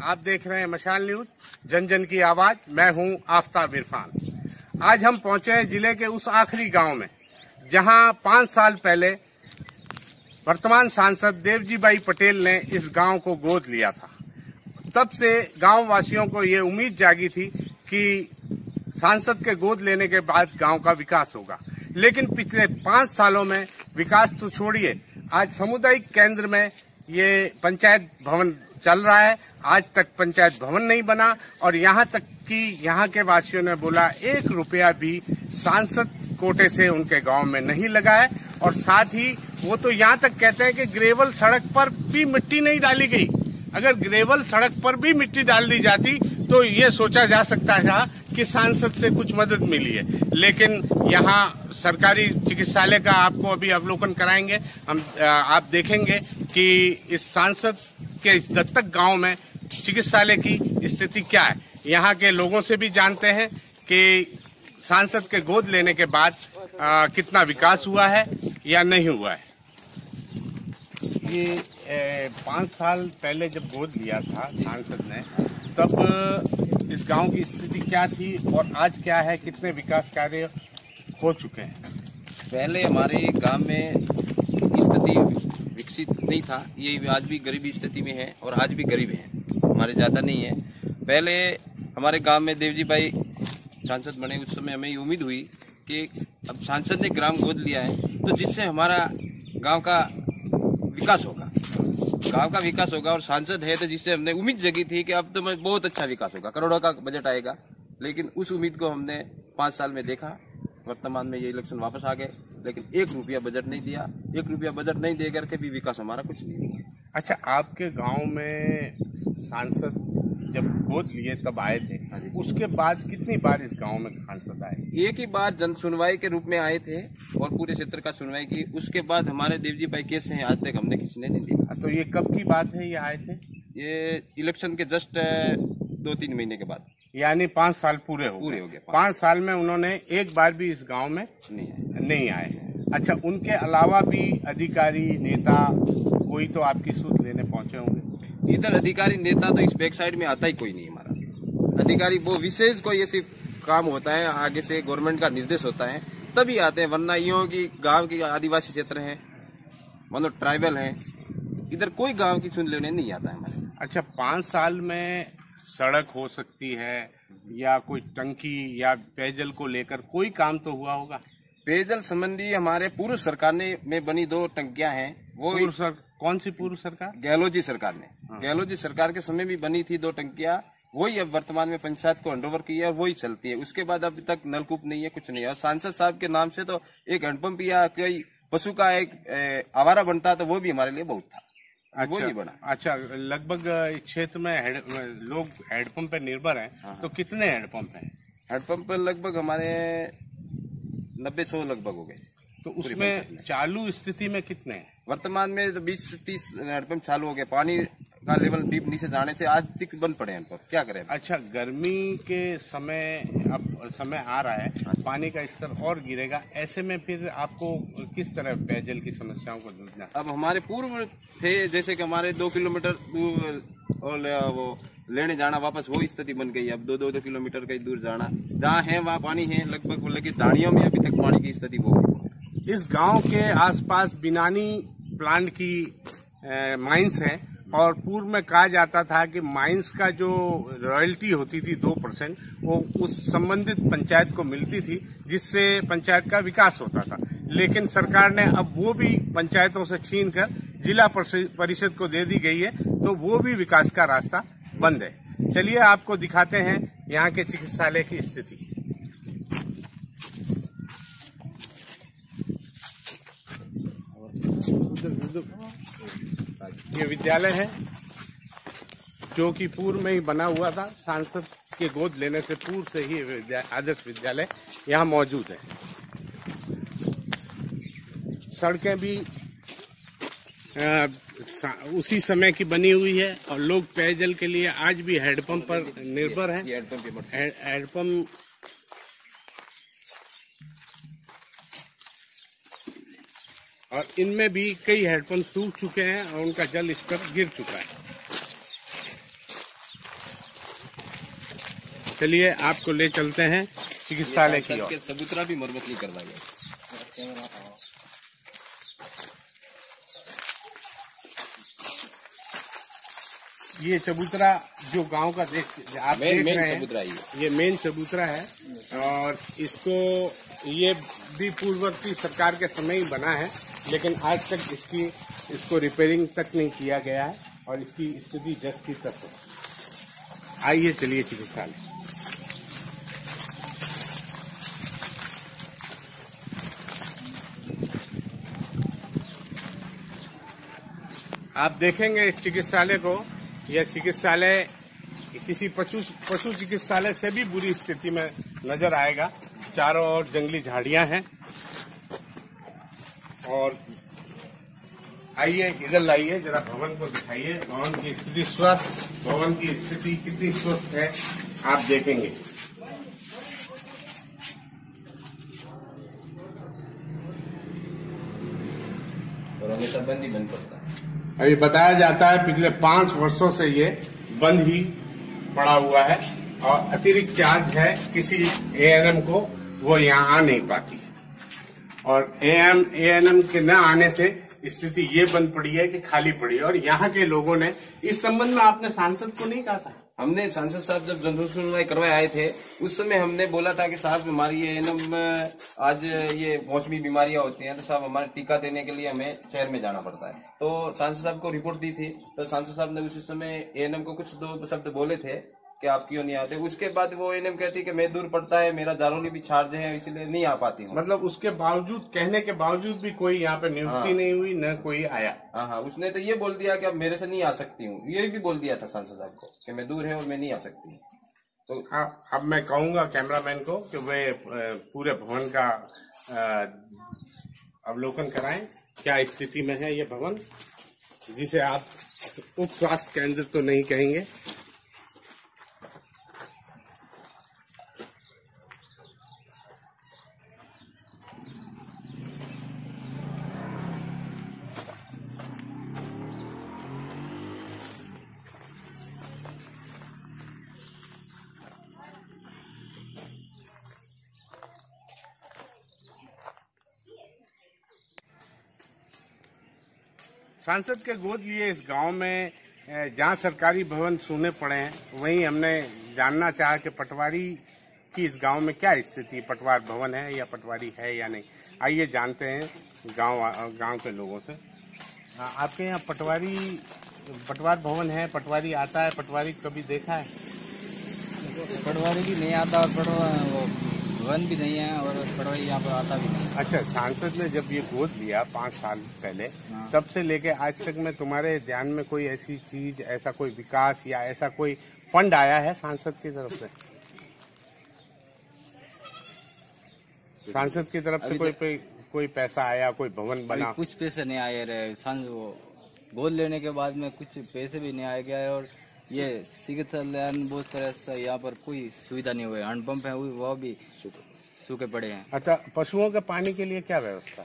आप देख रहे हैं मशाल न्यूज, जन जन की आवाज। मैं हूं आफताब इरफान। आज हम पहुंचे हैं जिले के उस आखिरी गांव में जहां 5 साल पहले वर्तमान सांसद देवजीबाई पटेल ने इस गांव को गोद लिया था। तब से गांव वासियों को ये उम्मीद जागी थी कि सांसद के गोद लेने के बाद गांव का विकास होगा, लेकिन पिछले 5 सालों में विकास तो छोड़िए, आज सामुदायिक केंद्र में ये पंचायत भवन चल रहा है। आज तक पंचायत भवन नहीं बना और यहाँ तक कि यहाँ के वासियों ने बोला 1 रुपया भी सांसद कोटे से उनके गांव में नहीं लगा है। और साथ ही वो तो यहाँ तक कहते हैं कि ग्रेवल सड़क पर भी मिट्टी नहीं डाली गई। अगर ग्रेवल सड़क पर भी मिट्टी डाल दी जाती तो ये सोचा जा सकता था कि सांसद से कुछ मदद मिली है, लेकिन यहाँ सरकारी चिकित्सालय का आपको अभी अवलोकन कराएंगे हम। आप देखेंगे कि इस सांसद के इस दत्तक गांव में चिकित्सालय की स्थिति क्या है। यहाँ के लोगों से भी जानते हैं कि सांसद के गोद लेने के बाद कितना विकास हुआ है या नहीं हुआ है। ये 5 साल पहले जब गोद लिया था सांसद ने, तब इस गांव की स्थिति क्या थी और आज क्या है, कितने विकास कार्य हो चुके हैं। पहले हमारे गांव में स्थिति विकसित नहीं था, ये आज भी गरीबी स्थिति में है और आज भी गरीब है, हमारे ज्यादा नहीं है। पहले हमारे गांव में देवजीबाई सांसद बने, उस समय हमें उम्मीद हुई कि अब सांसद ने ग्राम गोद लिया है तो जिससे हमारा गांव का विकास होगा, गांव का विकास होगा। और सांसद है तो जिससे हमने उम्मीद जगी थी कि अब तो बहुत अच्छा विकास होगा, करोड़ों का बजट आएगा। लेकिन उस उम्मीद को हमने 5 साल में देखा। वर्तमान में ये इलेक्शन वापस आ गए, लेकिन 1 रुपया बजट नहीं दिया। 1 रुपया बजट नहीं दे करके भी विकास हमारा कुछ नहीं हुआ। अच्छा, आपके गांव में सांसद जब गोद लिए तब आए थे, उसके बाद कितनी बार इस गांव में सांसद आए? एक ही बार जन सुनवाई के रूप में आए थे और पूरे क्षेत्र का सुनवाई की। उसके बाद हमारे देवजीबाई केस हैं, आज तक हमने किसी ने नहीं देखा। तो ये कब की बात है, ये आए थे? ये इलेक्शन के जस्ट 2-3 महीने के बाद, यानी 5 साल पूरे हो गए। 5 साल में उन्होंने एक बार भी इस गांव में नहीं आए। अच्छा, उनके अलावा भी अधिकारी नेता कोई तो आपकी सूद लेने पहुंचे होंगे? इधर अधिकारी नेता तो इस बैक साइड में आता ही कोई नहीं हमारा। अधिकारी वो विशेष कोई ऐसी काम होता है, आगे से गवर्नमेंट का निर्देश होता है तभी आते हैं, वरना यूं की गांव की आदिवासी क्षेत्र है, मतलब ट्राइबल है, इधर कोई गांव की सुन लेने नहीं आता है हमारे। अच्छा, 5 साल में सड़क हो सकती है या कोई टंकी या पेयजल को लेकर कोई काम तो हुआ होगा? पेयजल संबंधी हमारे पूर्व सरकार में बनी 2 टंकियां हैं। वो कौन सी पूर्व सरकार? गहलोत सरकार ने। गहलोत सरकार के समय भी बनी थी 2 टंकियां, वही अब वर्तमान में पंचायत को हैंडओवर की है और वही चलती है। उसके बाद अभी तक नलकूप नहीं है, कुछ नहीं है। और सांसद साहब के नाम से तो एक हैंडपंप या कोई पशु का एक आवारा बनता तो वो भी हमारे लिए बहुत था। अच्छा, वो नहीं बना। अच्छा, लगभग इस क्षेत्र में लोग हैंडपंप पे निर्भर हैं। तो कितने हैंडपंप हैं? हैंडपंप लगभग हमारे 90-100 लगभग हो गए। तो उसमें चालू स्थिति में कितने हैं? वर्तमान में तो 20-30 हैंडपंप चालू हो गए। पानी का लेवल डीप नीचे जाने से आज तक बंद पड़े हैं, क्या करें। अच्छा, गर्मी के समय अब समय आ रहा है, पानी का स्तर और गिरेगा, ऐसे में फिर आपको किस तरह पेयजल की समस्याओं को जूझना? अब हमारे पूर्व थे, जैसे कि हमारे 2 किलोमीटर दूर और वो लेने जाना वापस वो स्थिति बन गई। अब 2-2 किलोमीटर कहीं दूर जाना, जहाँ है वहाँ पानी है लगभग, लेकिन ढाणियों में अभी तक पानी की स्थिति वो। इस गांव के आसपास बिनानी प्लांट की माइंस है और पूर्व में कहा जाता था कि माइंस का जो रॉयल्टी होती थी 2%, वो उस संबंधित पंचायत को मिलती थी, जिससे पंचायत का विकास होता था। लेकिन सरकार ने अब वो भी पंचायतों से छीनकर जिला परिषद को दे दी गई है, तो वो भी विकास का रास्ता बंद है। चलिए आपको दिखाते हैं यहाँ के चिकित्सालय की स्थिति। ये विद्यालय है जो कि पूर्व में ही बना हुआ था। सांसद के गोद लेने से पूर्व से ही आदर्श विद्यालय यहाँ मौजूद है। सड़कें भी उसी समय की बनी हुई है और लोग पेयजल के लिए आज भी हैंडपंप पर निर्भर हैं। हैंडपंप और इनमें भी कई हेडपंप सूख चुके हैं और उनका जल स्तर गिर चुका है। चलिए आपको ले चलते हैं चिकित्सालय की ओर। चबूतरा भी मरम्मत नहीं करवाया। ये चबूतरा जो गांव का आप देख रहे हैं, ये मेन चबूतरा है और इसको ये भी पूर्ववर्ती सरकार के समय ही बना है, लेकिन आज तक इसको रिपेयरिंग तक नहीं किया गया है और इसकी स्थिति जस की तस है। आइए चलिए चिकित्सालय। आप देखेंगे इस चिकित्सालय को, यह चिकित्सालय किसी पशु चिकित्सालय से भी बुरी स्थिति में नजर आएगा। चारों ओर जंगली झाड़ियां हैं और आइए इधर लाइए, जरा भवन को दिखाइए। भवन की स्थिति भवन की स्थिति कितनी स्वस्थ है आप देखेंगे। और हमेशा बंद ही बंद पड़ता है। अभी बताया जाता है पिछले 5 वर्षों से ये बंद ही पड़ा हुआ है और अतिरिक्त चार्ज है किसी एएनएम को, वो यहाँ आ नहीं पाती है और एएनएम के न आने से स्थिति ये बंद पड़ी है कि खाली पड़ी है। और यहाँ के लोगों ने इस संबंध में आपने सांसद को नहीं कहा था? हमने सांसद साहब जब जन सुनवाई करवाए आए थे उस समय हमने बोला था कि साहब हमारी एएनएम आज ये मौसमी बीमारियां होती हैं तो साहब हमारे टीका देने के लिए हमें शहर में जाना पड़ता है। तो सांसद साहब को रिपोर्ट दी थी तो सांसद साहब ने उसी समय एएनएम को कुछ 2 शब्द बोले थे कि आप क्यों नहीं आते। उसके बाद वो एएनएम कहती है कि मैं दूर पड़ता है, मेरा जालौनी भी चार्ज है, इसलिए नहीं आ पाती हूँ। मतलब उसके बावजूद, कहने के बावजूद भी कोई यहाँ पे नियुक्ति नहीं हुई, न कोई आया। हाँ, उसने तो ये बोल दिया कि अब मेरे से नहीं आ सकती हूँ, ये भी बोल दिया था सांसद साहब को कि मैं दूर है और मैं नहीं आ सकती। तो अब मैं कहूंगा कैमरामैन को कि वे पूरे भवन का अवलोकन कराएं, क्या स्थिति में है ये भवन, जिसे आप उप स्वास्थ्य केंद्र तो नहीं कहेंगे। सांसद के गोद लिए इस गांव में जहां सरकारी भवन सूने पड़े हैं, वहीं हमने जानना चाहा कि पटवारी की इस गांव में क्या स्थिति, पटवार भवन है या पटवारी है या नहीं। आइए जानते हैं गांव के लोगों से। आपके यहाँ पटवार भवन है, पटवारी आता है, पटवारी कभी देखा है? पटवारी भी नहीं आता और भवन भी नहीं है और पटवारी यहाँ पर आता भी नहीं। अच्छा, सांसद ने जब ये गोद लिया 5 साल पहले, तब से लेके आज तक में तुम्हारे ध्यान में कोई ऐसी चीज, ऐसा कोई विकास या ऐसा कोई फंड आया है सांसद की तरफ से? सांसद की तरफ से कोई पैसा आया, कोई भवन बना? कुछ पैसे नहीं आए रहे। गोद लेने के बाद में कुछ पैसे भी नहीं आए गया है और ये चिकित्सालय बहुत तरह से यहाँ पर कोई सुविधा नहीं हुई। हैंडपंप है वो भी सूखे पड़े हैं। अच्छा, पशुओं के पानी के लिए क्या व्यवस्था?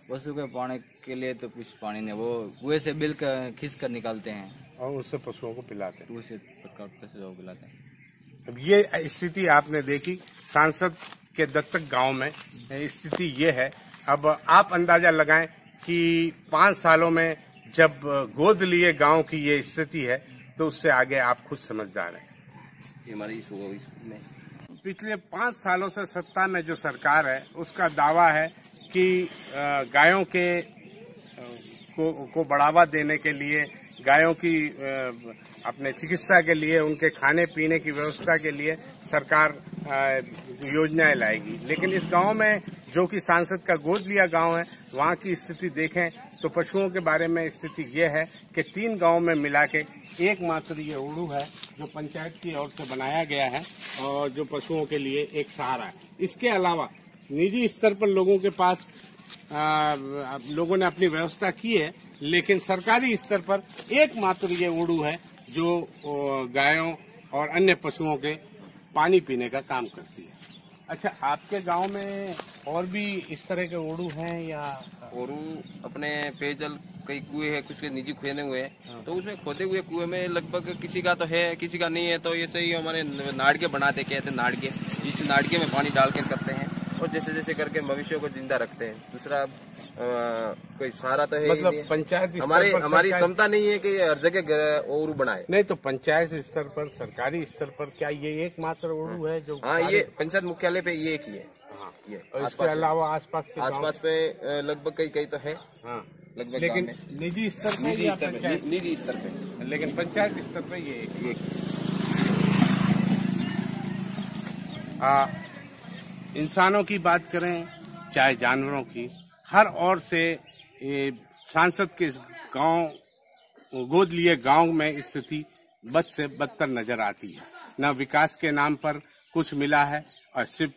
पशु के पानी के लिए तो कुछ पानी नहीं, वो कुएं से बिल खींच कर निकालते हैं और उससे पशुओं को पिलाते हैं। उससे पशुओं को पिलाते हैं। अब ये स्थिति आपने देखी सांसद के दत्तक गांव में, स्थिति ये है। अब आप अंदाजा लगाएं कि 5 सालों में जब गोद लिए गांव की ये स्थिति है, तो उससे आगे आप खुद समझदार हैं। हमारी पिछले 5 सालों से सत्ता में जो सरकार है, उसका दावा है कि गायों को बढ़ावा देने के लिए, गायों की अपने चिकित्सा के लिए, उनके खाने पीने की व्यवस्था के लिए सरकार योजनाएं लाएगी। लेकिन इस गांव में, जो कि सांसद का गोद लिया गांव है, वहां की स्थिति देखें तो पशुओं के बारे में स्थिति ये है कि 3 गांव में मिला के एकमात्र ये उड़ू है जो पंचायत की ओर से बनाया गया है और जो पशुओं के लिए एक सहारा है। इसके अलावा निजी स्तर पर लोगों के पास लोगों ने अपनी व्यवस्था की है, लेकिन सरकारी स्तर पर एकमात्र ये उड़ू है जो गायों और अन्य पशुओं के पानी पीने का काम करती है। अच्छा, आपके गांव में और भी इस तरह के ओडू हैं या और अपने पेयजल कई कुएं हैं, कुछ के निजी खोदे हुए हैं, तो उसमें खोदे हुए कुएं में लगभग किसी का तो है, किसी का नहीं है। तो ये सही हमारे नाड़के बनाते, कहते हैं नाड़के, जिस नाड़के में पानी डाल कर करते हैं और जैसे जैसे करके भविष्य को जिंदा रखते हैं। दूसरा कोई सहारा तो है मतलब पंचायत हमारी क्षमता नहीं है कि हर जगह ओरू बनाए। नहीं तो पंचायत स्तर पर, सरकारी स्तर पर क्या ये एकमात्र ओडू है जो? हाँ, ये पंचायत मुख्यालय पे ये एक ही है। हाँ, ये और इसके अलावा आसपास पे लगभग कई तो है। हाँ, लगभग। लेकिन निजी स्तर पे, निजी स्तर पे, लेकिन पंचायत स्तर पे ये इंसानों की बात करें चाहे जानवरों की, हर ओर से ये सांसद के गांव, गोद लिए गांव में स्थिति बद से बदतर नजर आती है। न विकास के नाम पर कुछ मिला है और सिर्फ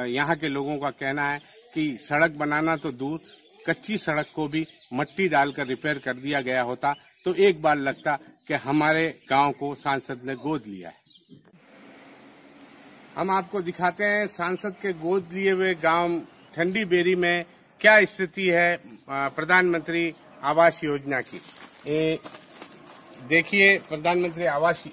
यहाँ के लोगों का कहना है कि सड़क बनाना तो दूर, कच्ची सड़क को भी मट्टी डालकर रिपेयर कर दिया गया होता तो एक बार लगता कि हमारे गांव को सांसद ने गोद लिया है। हम आपको दिखाते हैं सांसद के गोद लिए हुए गांव ठंडी बेरी में क्या स्थिति है प्रधानमंत्री आवास योजना की। देखिए, प्रधानमंत्री आवास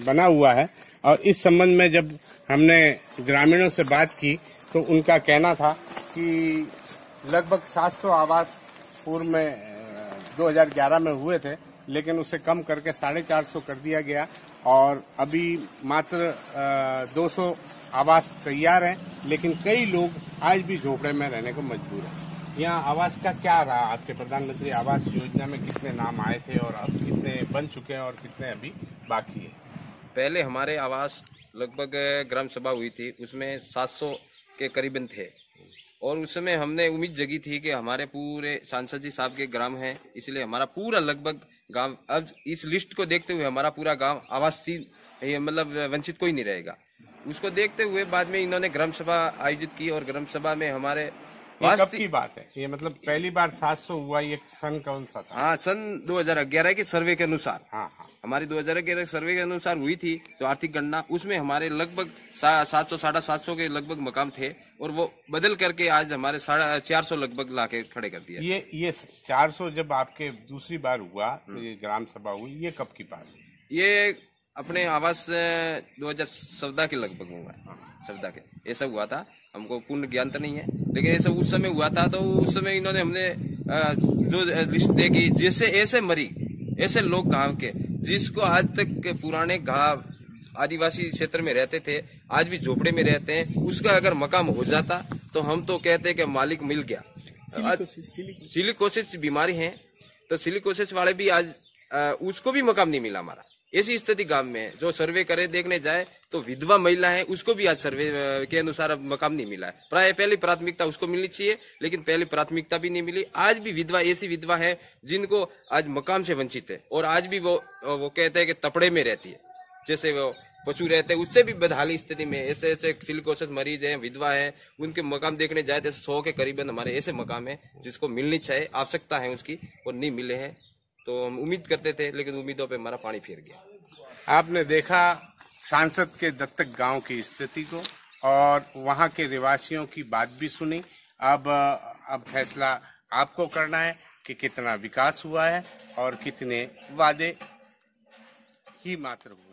बना हुआ है और इस संबंध में जब हमने ग्रामीणों से बात की तो उनका कहना था कि लगभग 700 आवास पूर्व में 2011 में हुए थे, लेकिन उसे कम करके 450 कर दिया गया और अभी मात्र 200 आवास तैयार हैं, लेकिन कई लोग आज भी झोपड़े में रहने को मजबूर हैं। यहाँ आवास का क्या रहा? आपके प्रधानमंत्री आवास योजना में कितने नाम आए थे और अब कितने बन चुके हैं और कितने अभी बाकी है? पहले हमारे आवास लगभग ग्राम सभा हुई थी, उसमें 700 के करीबन थे और उस समय हमने उम्मीद जगी थी कि हमारे पूरे सांसद जी साहब के ग्राम हैं, इसलिए हमारा पूरा लगभग गांव, अब इस लिस्ट को देखते हुए हमारा पूरा गांव आवासीय मतलब वंचित कोई नहीं रहेगा। उसको देखते हुए बाद में इन्होंने ग्राम सभा आयोजित की और ग्राम सभा में हमारे कब की बात है ये? मतलब पहली बार 700 हुआ, ये सन कौन सा था? हाँ, सन 2011 के सर्वे के अनुसार। हाँ, हमारी 2011 सर्वे के अनुसार हुई थी जो आर्थिक गणना, उसमें हमारे लगभग 700 750 के लगभग मकाम थे और वो बदल करके आज हमारे 450 लगभग लाके खड़े कर दिया। ये 400 जब आपके दूसरी बार हुआ तो ये ग्राम सभा हुई, ये कब की बात है? ये अपने आवास 2014 के लगभग हुआ है, 14 के ऐसा हुआ था। हमको पूर्ण ज्ञान तो नहीं है, लेकिन ऐसा उस समय हुआ था। तो उस समय इन्होंने हमने जो लिस्ट देखी, जैसे ऐसे मरीज, ऐसे लोग गांव के जिसको आज तक के पुराने गांव आदिवासी क्षेत्र में रहते थे, आज भी झोपड़े में रहते हैं, उसका अगर मकाम हो जाता तो हम तो कहते हैं कि मालिक मिल गया। सिलिकोसिस बीमारी है तो सिलिकोसिस वाले भी आज उसको भी मकाम नहीं मिला हमारा। ऐसी स्थिति गांव में है। जो सर्वे करे देखने जाए तो विधवा महिला है, उसको भी आज सर्वे के अनुसार अब मकाम नहीं मिला है। प्राय पहली प्राथमिकता उसको मिलनी चाहिए, लेकिन पहली प्राथमिकता भी नहीं मिली। आज भी विधवा, ऐसी विधवा है जिनको आज मकाम से वंचित है और आज भी वो कहते हैं कि तपड़े में रहती है, जैसे वो पशु रहते हैं, उससे भी बदहाली स्थिति में ऐसे ऐसे सिलिकोसिस मरीज हैं, विधवा है, उनके मकाम देखने जाए तो 100 के करीबन हमारे ऐसे मकाम है जिसको मिलनी चाहिए, आवश्यकता है उसकी, और नहीं मिले हैं। तो हम उम्मीद करते थे, लेकिन उम्मीदों पे हमारा पानी फिर गया। आपने देखा सांसद के दत्तक गांव की स्थिति को और वहां के निवासियों की बात भी सुनी। अब फैसला आपको करना है कि कितना विकास हुआ है और कितने वादे ही मात्र हुए।